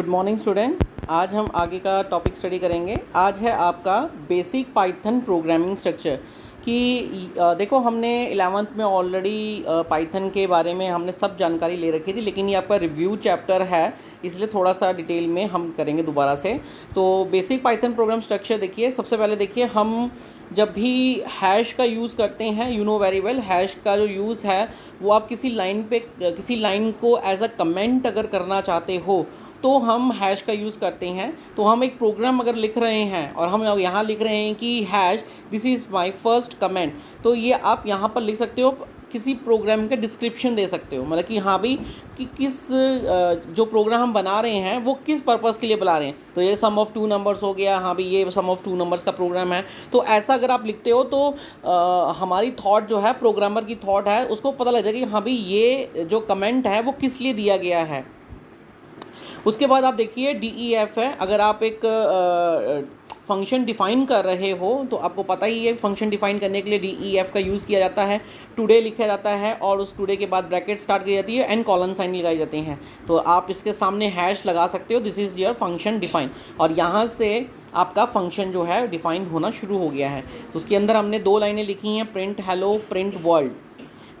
Good morning student. आज हम आगे का टॉपिक स्टडी करेंगे। आज है आपका बेसिक पाइथन प्रोग्रामिंग स्ट्रक्चर कि देखो हमने 11th में ऑलरेडी पाइथन के बारे में हमने सब जानकारी ले रखी थी, लेकिन ये आपका रिव्यू चैप्टर है, इसलिए थोड़ा सा डिटेल में हम करेंगे दोबारा से। तो बेसिक पाइथन प्रोग्राम स्ट्रक्चर देखिए, सबसे पहले देखिए हम जब भी हैश का यूज़ करते हैं, you know very well, hash का जो यूज़ है वो आप किसी लाइन पे किसी लाइन को एज अ कमेंट अगर करना चाहते हो तो हम हैश का यूज़ करते हैं। तो हम एक प्रोग्राम अगर लिख रहे हैं और हम यहाँ लिख रहे हैं कि hash this is my first comment, तो ये आप यहाँ पर लिख सकते हो, किसी प्रोग्राम का डिस्क्रिप्शन दे सकते हो, मतलब कि हाँ भाई कि किस जो प्रोग्राम हम बना रहे हैं वो किस पर्पज़ के लिए बना रहे हैं। तो ये सम ऑफ़ टू नंबर्स हो गया, हाँ भाई ये सम ऑफ़ टू नंबर्स का प्रोग्राम है। तो ऐसा अगर आप लिखते हो तो हमारी थॉट जो है, प्रोग्रामर की थॉट है, उसको पता लग जाएगा कि हाँ भाई ये जो कमेंट है वो किस लिए दिया गया है। उसके बाद आप देखिए DEF है। अगर आप एक फंक्शन डिफ़ाइन कर रहे हो तो आपको पता ही है फंक्शन डिफ़ाइन करने के लिए DEF का यूज़ किया जाता है। टुडे लिखा जाता है और उस टुडे के बाद ब्रैकेट स्टार्ट की जाती है एंड कॉलन साइन लगाई जाते हैं। तो आप इसके सामने हैश लगा सकते हो, this is your function define, और यहाँ से आपका फंक्शन जो है डिफ़ाइन होना शुरू हो गया है। तो उसके अंदर हमने दो लाइनें लिखी हैं, प्रिंट हेलो, प्रिंट वर्ल्ड।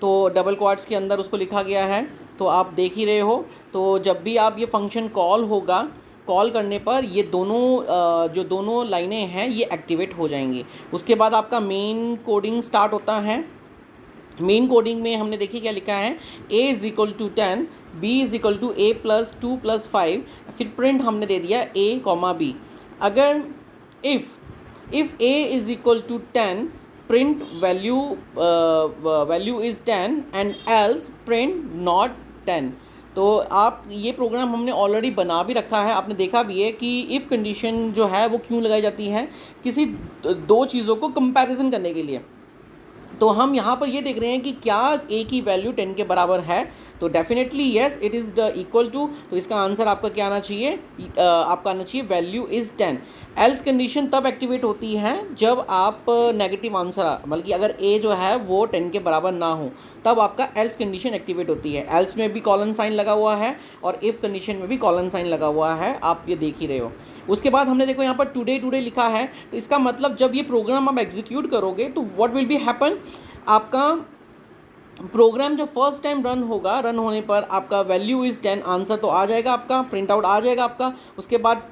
तो डबल क्वाट्स के अंदर उसको लिखा गया है, तो आप देख ही रहे हो। तो जब भी आप ये फंक्शन कॉल होगा, कॉल करने पर ये दोनों जो दोनों लाइनें हैं ये एक्टिवेट हो जाएंगी। उसके बाद आपका मेन कोडिंग स्टार्ट होता है। मेन कोडिंग में हमने देखिए क्या लिखा है, a is equal to 10, b is equal to a plus 2 plus 5, फिर प्रिंट हमने दे दिया a कॉमा b। अगर if a is equal to 10 print value is 10 and else print not 10। तो आप ये प्रोग्राम हमने ऑलरेडी बना भी रखा है, आपने देखा भी है कि इफ़ कंडीशन जो है वो क्यों लगाई जाती है, किसी दो चीज़ों को कंपैरिजन करने के लिए। तो हम यहाँ पर ये देख रहे हैं कि क्या a की वैल्यू 10 के बराबर है, तो definitely yes it is equal to. तो इसका आंसर आपका क्या आना चाहिए, आपका आना चाहिए वैल्यू इज़ 10। एल्स कंडीशन तब एक्टिवेट होती है जब आप नेगेटिव आंसर, मतलब कि अगर a जो है वो 10 के बराबर ना हो, तब आपका एल्स कंडीशन एक्टिवेट होती है। एल्स में भी कॉलन साइन लगा हुआ है और इफ़ कंडीशन में भी कॉलन साइन लगा हुआ है, आप ये देख ही रहे हो। उसके बाद हमने देखो यहाँ पर टुडे लिखा है, तो इसका मतलब जब ये प्रोग्राम आप एग्जीक्यूट करोगे तो व्हाट विल बी हैपन, आपका प्रोग्राम जब फर्स्ट टाइम रन होगा, रन होने पर आपका वैल्यू इज़ 10 आंसर तो आ जाएगा, आपका प्रिंट आउट आ जाएगा आपका। उसके बाद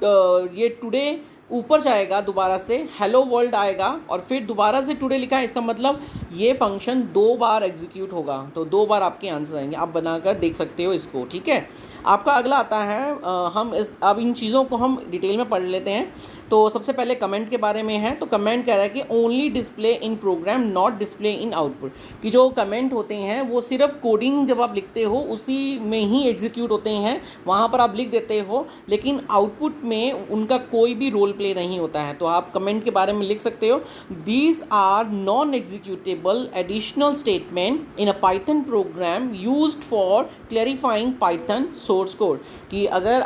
ये टुडे ऊपर जाएगा, दोबारा से हेलो वर्ल्ड आएगा और फिर दोबारा से टुडे लिखा है, इसका मतलब ये फंक्शन 2 बार एग्जीक्यूट होगा, तो 2 बार आपके आंसर आएंगे। आप बनाकर देख सकते हो इसको, ठीक है। आपका अगला आता है, हम अब इन चीज़ों को हम डिटेल में पढ़ लेते हैं। तो सबसे पहले कमेंट के बारे में है। तो कमेंट कह रहा है कि only display in program not display in output, कि जो कमेंट होते हैं वो सिर्फ कोडिंग जब आप लिखते हो उसी में ही एग्जीक्यूट होते हैं, वहाँ पर आप लिख देते हो, लेकिन आउटपुट में उनका कोई भी रोल प्ले नहीं होता है। तो आप कमेंट के बारे में लिख सकते हो, these are non executable additional statement in a Python program used for clarifying Python source code. कि अगर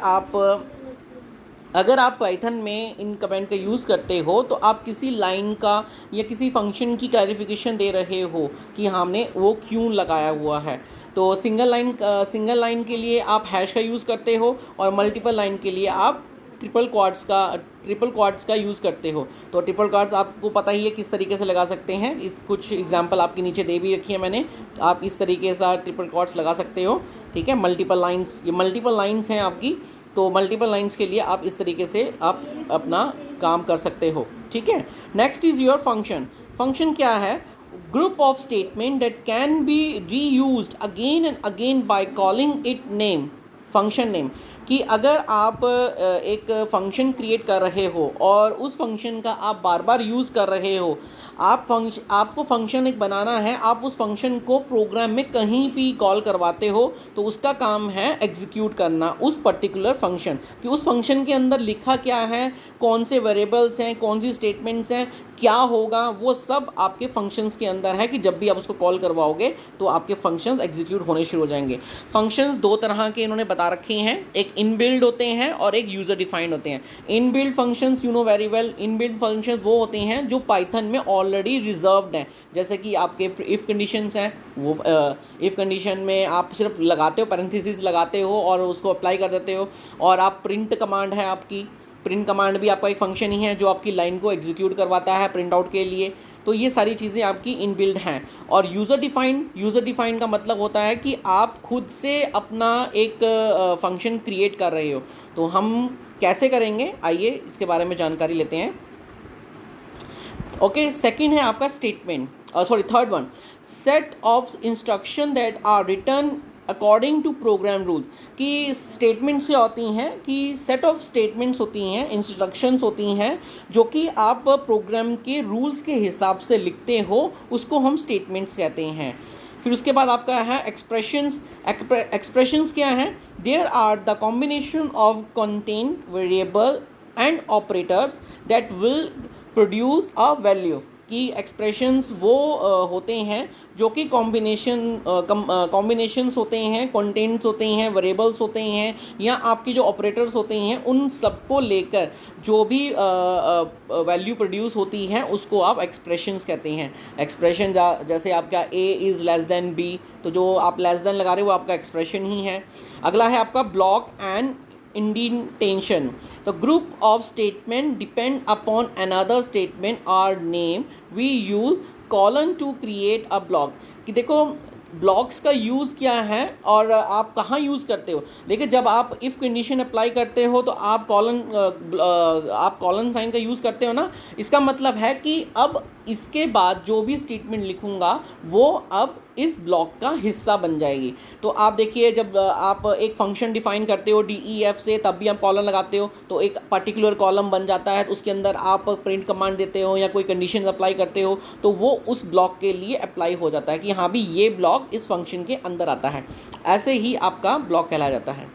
आप पाइथन में इन कमेंट का यूज़ करते हो तो आप किसी लाइन का या किसी फंक्शन की क्लैरिफिकेशन दे रहे हो कि हमने वो क्यों लगाया हुआ है। तो सिंगल लाइन के लिए आप हैश का यूज़ करते हो और मल्टीपल लाइन के लिए आप ट्रिपल क्वाड्स का यूज़ करते हो। तो ट्रिपल क्वाड्स आपको पता ही है किस तरीके से लगा सकते हैं, इस कुछ एग्जांपल आपके नीचे दे भी रखी है मैंने, आप इस तरीके से ट्रिपल क्वाड्स लगा सकते हो, ठीक है। मल्टीपल लाइंस, ये मल्टीपल लाइंस हैं आपकी, तो मल्टीपल लाइंस के लिए आप इस तरीके से आप अपना काम कर सकते हो, ठीक है। Next is your function. Function क्या है, group of statement that can be reused again and again by calling it name, function name. कि अगर आप एक फंक्शन क्रिएट कर रहे हो और उस फंक्शन का आप बार बार यूज़ कर रहे हो, आपको फंक्शन एक बनाना है, आप उस फंक्शन को प्रोग्राम में कहीं भी कॉल करवाते हो तो उसका काम है एग्जीक्यूट करना उस पर्टिकुलर फंक्शन, कि उस फंक्शन के अंदर लिखा क्या है, कौन से वेरिएबल्स हैं, कौन सी स्टेटमेंट्स हैं, क्या होगा, वो सब आपके फंक्शंस के अंदर है कि जब भी आप उसको कॉल करवाओगे तो आपके फंक्शंस एग्जीक्यूट होने शुरू हो जाएंगे। फंक्शंस दो तरह के इन्होंने बता रखे हैं, एक एक इनबिल्ड होते हैं और एक यूज़र डिफाइंड होते हैं। Inbuilt functions you know very well, inbuilt functions वो होते हैं जो पाइथन में ऑलरेडी रिजर्व्ड हैं, जैसे कि आपके इफ़ कंडीशंस हैं, वो इफ़ कंडीशन में आप सिर्फ लगाते हो, पैरेंथेसिस लगाते हो और उसको अप्लाई कर देते हो। और आप प्रिंट कमांड है आपकी, प्रिंट कमांड भी आपका एक फंक्शन ही है जो आपकी लाइन को एग्जीक्यूट करवाता है प्रिंट आउट के लिए। तो ये सारी चीज़ें आपकी इनबिल्ड हैं। और यूज़र डिफाइंड का मतलब होता है कि आप खुद से अपना एक फंक्शन क्रिएट कर रहे हो। तो हम कैसे करेंगे, आइए इसके बारे में जानकारी लेते हैं। ओके, सेकंड है आपका statement, third one, set of instruction that are return according to program rules. कि स्टेटमेंट्स क्या होती हैं कि सेट ऑफ स्टेटमेंट्स होती हैं, इंस्ट्रक्शंस होती हैं जो कि आप प्रोग्राम के रूल्स के हिसाब से लिखते हो, उसको हम स्टेटमेंट्स कहते हैं। फिर उसके बाद आपका है एक्सप्रेशंस। एक्सप्रेशंस क्या हैं? There are the combination of content variable and operators that will produce a value. कि एक्सप्रेशंस वो होते हैं जो कि कॉम्बिनेशंस होते हैं, कंटेंट्स होते हैं, वेरिएबल्स होते हैं, या आपके जो ऑपरेटर्स होते हैं उन सबको लेकर जो भी वैल्यू प्रोड्यूस होती है उसको आप एक्सप्रेशंस कहते हैं। एक्सप्रेशन जैसे आपका a is less than b, तो जो आप लेस देन लगा रहे हो वो आपका एक्सप्रेशन ही है। अगला है आपका block and indentation. The group of statement depend upon another statement or name. We use colon to create a block. कि देखो ब्लॉक्स का यूज़ क्या है और आप कहाँ यूज़ करते हो। देखिए, जब आप इफ़ कंडीशन अप्लाई करते हो तो आप कॉलन साइन का यूज़ करते हो ना। इसका मतलब है कि अब इसके बाद जो भी स्टेटमेंट लिखूँगा वो अब इस ब्लॉक का हिस्सा बन जाएगी। तो आप देखिए, जब आप एक फंक्शन डिफाइन करते हो DEF से, तब भी आप कॉलन लगाते हो तो एक पर्टिकुलर कॉलम बन जाता है, उसके अंदर आप प्रिंट कमांड देते हो या कोई कंडीशन अप्लाई करते हो तो वो उस ब्लॉक के लिए अप्लाई हो जाता है कि हाँ भी ये ब्लॉक इस फंक्शन के अंदर आता है। ऐसे ही आपका ब्लॉक कहलाया जाता है।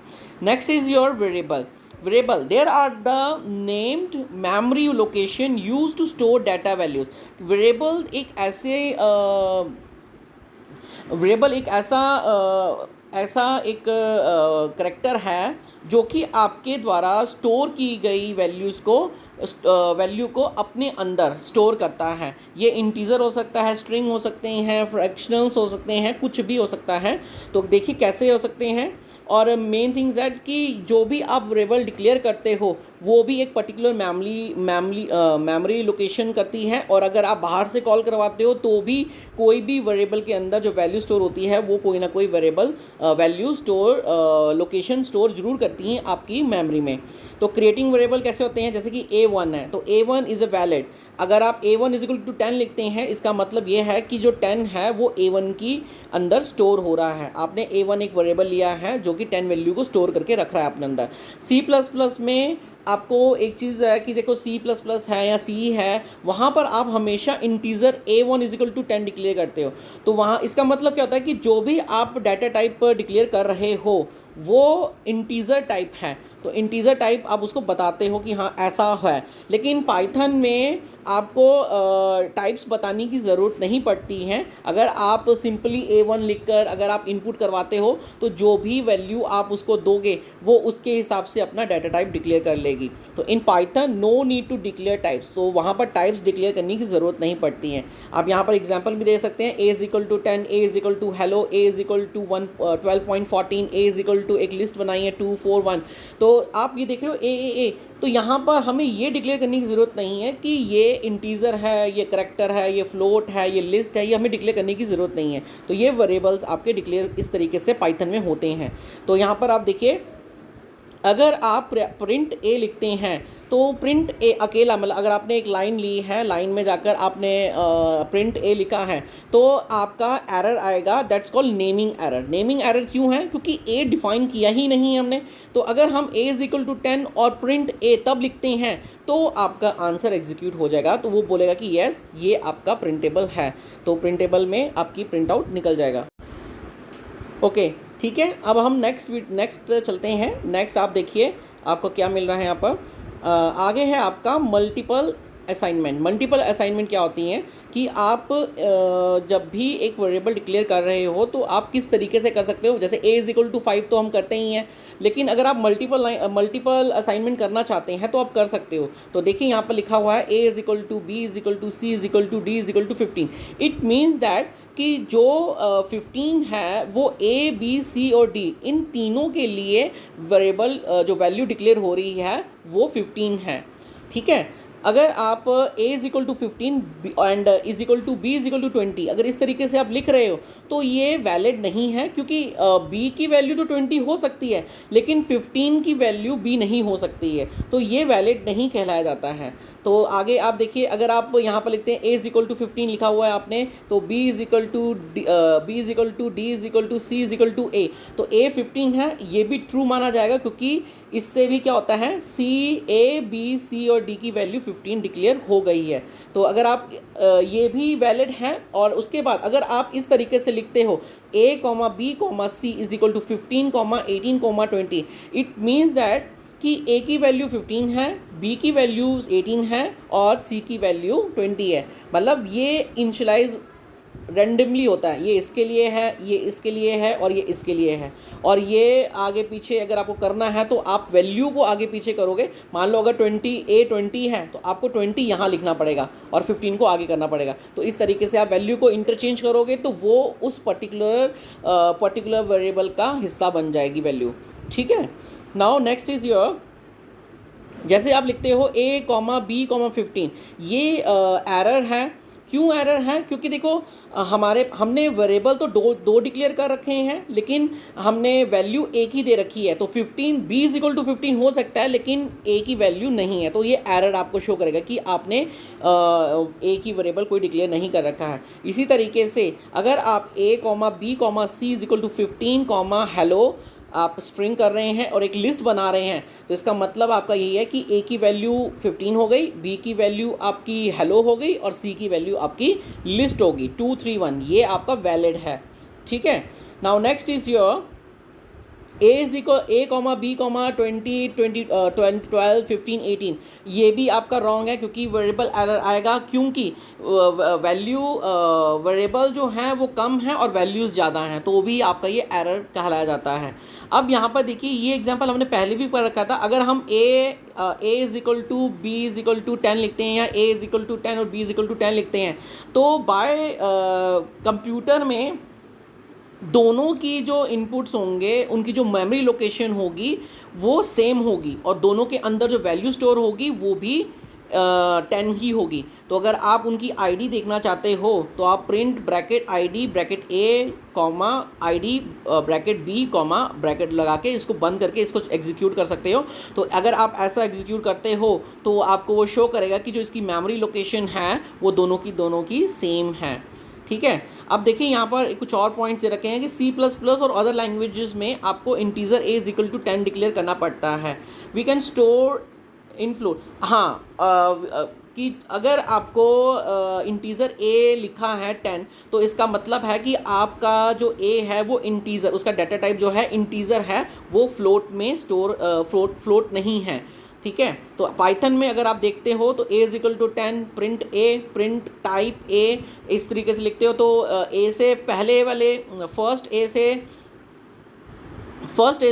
Next is your variable. There are the named memory location used to store data values. Variable एक ऐसा एक करैक्टर है जो कि आपके द्वारा स्टोर की गई वैल्यू को अपने अंदर स्टोर करता है। ये इंटीजर हो सकता है, स्ट्रिंग हो सकते हैं, फ्रैक्शनल्स हो सकते हैं, कुछ भी हो सकता है। तो देखिए कैसे हो सकते हैं। और मेन थिंग्स दैट कि जो भी आप वेरिएबल डिक्लेयर करते हो वो भी एक पर्टिकुलर मेमोरी लोकेशन करती है। और अगर आप बाहर से कॉल करवाते हो तो भी कोई भी वेरिएबल के अंदर जो वैल्यू स्टोर होती है वो कोई ना कोई variable value store location store जरूर करती हैं आपकी मेमोरी में। तो क्रिएटिंग वेरिएबल कैसे होते हैं, जैसे कि A1 है तो A1 इज़ अ वैलिड। अगर आप A1 इक्वल टू 10 लिखते हैं, इसका मतलब ये है कि जो 10 है वो A1 की अंदर स्टोर हो रहा है। आपने A1 एक वेरिएबल लिया है जो कि 10 वैल्यू को स्टोर करके रख रहा है अपने अंदर। C++ में आपको एक चीज़ है कि देखो C++ है या C है, वहाँ पर आप हमेशा integer A1 equal to 10 declare करते हो। तो वहाँ इसका मतलब क्या होता है कि जो भी आप डाटा टाइप डिक्लेयर कर रहे हो वो इंटीजर टाइप है। तो इंटीजर टाइप आप उसको बताते हो कि हाँ ऐसा है। लेकिन पाइथन में आपको टाइप्स बताने की ज़रूरत नहीं पड़ती है। अगर आप सिंपली A1 लिखकर अगर आप इनपुट करवाते हो तो जो भी वैल्यू आप उसको दोगे वो उसके हिसाब से अपना डाटा टाइप डिक्लेयर कर लेगी। तो in Python no need to declare types, तो वहाँ पर टाइप्स डिक्लेयर करने की ज़रूरत नहीं पड़ती है। आप यहाँ पर एग्जाम्पल भी दे सकते हैं, A is equal to 10, A is equal to hello, A is equal to 12.14, A is equal to एक लिस्ट बनाई है 2 4 1। तो आप ये देख रहे हो ए। तो यहाँ पर हमें ये डिक्लेयर करने की ज़रूरत नहीं है कि ये इंटीजर है, ये करैक्टर है, ये फ्लोट है, ये लिस्ट है, ये हमें डिक्लेयर करने की ज़रूरत नहीं है। तो ये वेरिएबल्स आपके डिक्लेयर इस तरीके से पाइथन में होते हैं। तो यहाँ पर आप देखिए, अगर आप प्रिंट A लिखते हैं तो प्रिंट A अकेला, मतलब अगर आपने एक लाइन ली है, लाइन में जाकर आपने प्रिंट A लिखा है तो आपका एरर आएगा, that's called naming error. Naming error क्यों है? क्योंकि A डिफाइन किया ही नहीं है हमने। तो अगर हम A इज इक्वल टू 10 और प्रिंट A तब लिखते हैं तो आपका आंसर एग्जीक्यूट हो जाएगा। तो वो बोलेगा कि यस ये आपका प्रिंटेबल है, तो प्रिंटेबल में आपकी प्रिंट आउट निकल जाएगा। ओके ठीक है, अब हम नेक्स्ट चलते हैं। नेक्स्ट आप देखिए आपको क्या मिल रहा है यहाँ पर। आगे है आपका मल्टीपल असाइनमेंट। मल्टीपल असाइनमेंट क्या होती हैं कि आप जब भी एक वेरिएबल डिक्लेयर कर रहे हो तो आप किस तरीके से कर सकते हो। जैसे a इज इक्वल टू 5 तो हम करते ही हैं, लेकिन अगर आप मल्टीपल असाइनमेंट करना चाहते हैं तो आप कर सकते हो। तो देखिए यहाँ पर लिखा हुआ है a is equal to b is equal to c is equal to d is equal to 15। It means that कि जो 15 है वो a b c और d इन तीनों के लिए वेरिएबल जो वैल्यू डिक्लेयर हो रही है वो 15 है। ठीक है, अगर आप a is equal to 15 and is equal to b is equal to 20 अगर इस तरीके से आप लिख रहे हो तो ये वैलिड नहीं है, क्योंकि b की वैल्यू तो 20 हो सकती है लेकिन 15 की वैल्यू b नहीं हो सकती है, तो ये वैलिड नहीं कहलाया जाता है। तो आगे आप देखिए, अगर आप यहाँ पर लिखते हैं a इज इक्वल टू 15 लिखा हुआ है आपने, तो b is equal to b is equal to d is equal to c is equal to a, तो a 15 है, ये भी ट्रू माना जाएगा क्योंकि इससे भी क्या होता है c a b c और d की वैल्यू 15 डिक्लेयर हो गई है। तो अगर आप ये भी वैलिड है, और उसके बाद अगर आप इस तरीके से लिखते हो a b c is equal to 15 18 20, it means that कि a की वैल्यू 15 है, b की वैल्यू 18 है और c की वैल्यू 20 है। मतलब ये इनिशियलाइज रैंडमली होता है, ये इसके लिए है, ये इसके लिए है और ये इसके लिए है, और ये आगे पीछे अगर आपको करना है तो आप वैल्यू को आगे पीछे करोगे। मान लो अगर 20 है तो आपको 20 यहाँ लिखना पड़ेगा और 15 को आगे करना पड़ेगा। तो इस तरीके से आप वैल्यू को इंटरचेंज करोगे तो वो उस पर्टिकुलर वेरिएबल का हिस्सा बन जाएगी वैल्यू। ठीक है, नाउ नेक्स्ट इज योर, जैसे आप लिखते हो a, b, 15, ये एरर है। क्यों एरर है? क्योंकि देखो हमने वेरिएबल तो दो डिक्लेयर कर रखे हैं, लेकिन हमने वैल्यू a की दे रखी है। तो 15 b इज इक्वल टू 15 हो सकता है लेकिन a की वैल्यू नहीं है, तो ये एरर आपको शो करेगा कि आपने a की वेरिएबल कोई डिक्लेयर नहीं कर रखा है। इसी तरीके से अगर आप a, b, c is equal to 15 hello आप स्ट्रिंग कर रहे हैं और एक लिस्ट बना रहे हैं, तो इसका मतलब आपका यही है कि a की वैल्यू 15 हो गई, b की वैल्यू आपकी हेलो हो गई और c की वैल्यू आपकी लिस्ट होगी 2 3 1, ये आपका वैलिड है। ठीक है, now next is your a is equal a, b, 20 12 15 18, ये भी आपका रॉन्ग है क्योंकि वेरिएबल एरर आएगा, क्योंकि वैल्यू वेरिएबल जो हैं वो कम है और वैल्यूज़ ज़्यादा हैं, तो भी आपका ये एरर कहलाया जाता है। अब यहाँ पर देखिए, ये एग्जांपल हमने पहले भी पढ़ रखा था। अगर हम a is equal to b is equal to 10 लिखते हैं या a इज इक्वल टू 10 और b इज इक्वल टू 10 लिखते हैं, तो बाय कंप्यूटर में दोनों की जो इनपुट्स होंगे उनकी जो मेमोरी लोकेशन होगी वो सेम होगी और दोनों के अंदर जो वैल्यू स्टोर होगी वो भी 10 ही होगी। तो अगर आप उनकी आईडी देखना चाहते हो तो आप print bracket ID bracket a comma ID bracket b comma bracket लगा के इसको बंद करके इसको एग्जीक्यूट कर सकते हो। तो अगर आप ऐसा एग्जीक्यूट करते हो तो आपको वो शो करेगा कि जो इसकी मेमोरी लोकेशन है वो दोनों की सेम है। ठीक है, अब देखिए यहाँ पर कुछ और पॉइंट्स दे रखे हैं कि C++ और अदर लैंग्वेजेस में आपको integer a is equal to 10 declare करना पड़ता है। We can store in float, हाँ कि अगर आपको इंटीजर a लिखा है 10 तो इसका मतलब है कि आपका जो a है वो इंटीजर, उसका डाटा टाइप जो है इंटीजर है, वो फ्लोट में फ्लोट नहीं है। ठीक है, तो पाइथन में अगर आप देखते हो तो a is equal to 10 print a print type a, इस तरीके से लिखते हो तो a से पहले वाले फर्स्ट a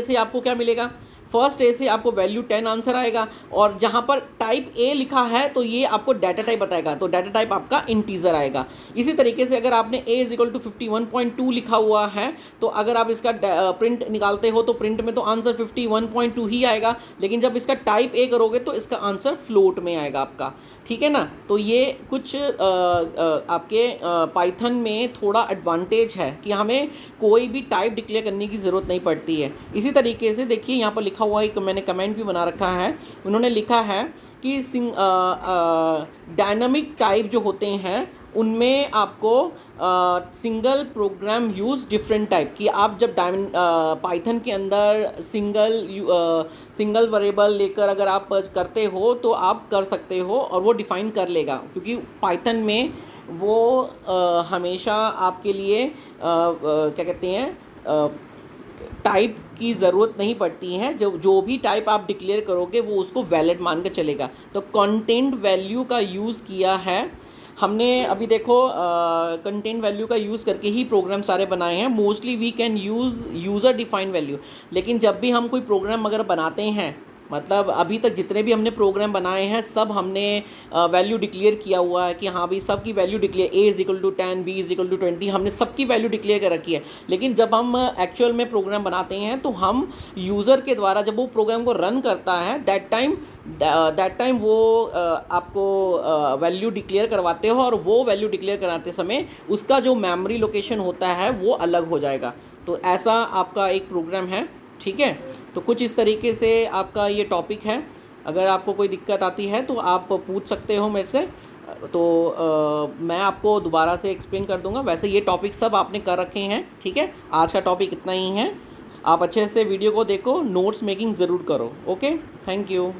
से आपको क्या मिलेगा, फर्स्ट ए से आपको वैल्यू 10 आंसर आएगा, और जहाँ पर टाइप ए लिखा है तो ये आपको डाटा टाइप बताएगा, तो डाटा टाइप आपका इंटीजर आएगा। इसी तरीके से अगर आपने a इज इक्वल टू 51.2 लिखा हुआ है तो अगर आप इसका प्रिंट निकालते हो तो प्रिंट में तो आंसर 51.2 ही आएगा, लेकिन जब इसका टाइप ए करोगे तो इसका आंसर फ्लोट में आएगा आपका। ठीक है ना, तो ये कुछ आपके पाइथन में थोड़ा एडवांटेज है कि हमें कोई भी टाइप डिक्लेयर करने की ज़रूरत नहीं पड़ती है। इसी तरीके से देखिए यहाँ पर लिखा हुआ है, मैंने कमेंट भी बना रखा है, उन्होंने लिखा है कि डायनामिक टाइप जो होते हैं उनमें आपको single program use different type की, आप जब पाइथन के अंदर सिंगल वेरिएबल लेकर अगर आप करते हो तो आप कर सकते हो और वो डिफ़ाइन कर लेगा, क्योंकि पाइथन में वो हमेशा आपके लिए क्या कहते हैं टाइप की ज़रूरत नहीं पड़ती है, जो भी टाइप आप डिक्लेयर करोगे वो उसको वैलिड मान कर चलेगा। तो कंटेंट वैल्यू का यूज़ किया है हमने। अभी देखो कंटेंट वैल्यू का यूज़ करके ही प्रोग्राम सारे बनाए हैं। Mostly we can use user defined value, लेकिन जब भी हम कोई प्रोग्राम अगर बनाते हैं, मतलब अभी तक जितने भी हमने प्रोग्राम बनाए हैं सब हमने वैल्यू डिक्लेयर किया हुआ है कि हाँ भाई सबकी value declare, a is equal to 10, b is equal to 20, हमने सबकी वैल्यू डिक्लेयर कर रखी है। लेकिन जब हम एक्चुअल में प्रोग्राम बनाते हैं तो हम यूज़र के द्वारा जब वो प्रोग्राम को रन करता है दैट टाइम वो आपको वैल्यू डिक्लेयर करवाते हो, और वो वैल्यू डिक्लेयर कराते समय उसका जो मेमोरी लोकेशन होता है वो अलग हो जाएगा। तो ऐसा आपका एक प्रोग्राम है, ठीक है। तो कुछ इस तरीके से आपका ये टॉपिक है। अगर आपको कोई दिक्कत आती है तो आप पूछ सकते हो मेरे से, तो मैं आपको दोबारा से एक्सप्लेन कर दूंगा। वैसे ये टॉपिक सब आपने कर रखे हैं, ठीक है। आज का टॉपिक इतना ही है। आप अच्छे से वीडियो को देखो, नोट्स मेकिंग ज़रूर करो। Okay, thank you.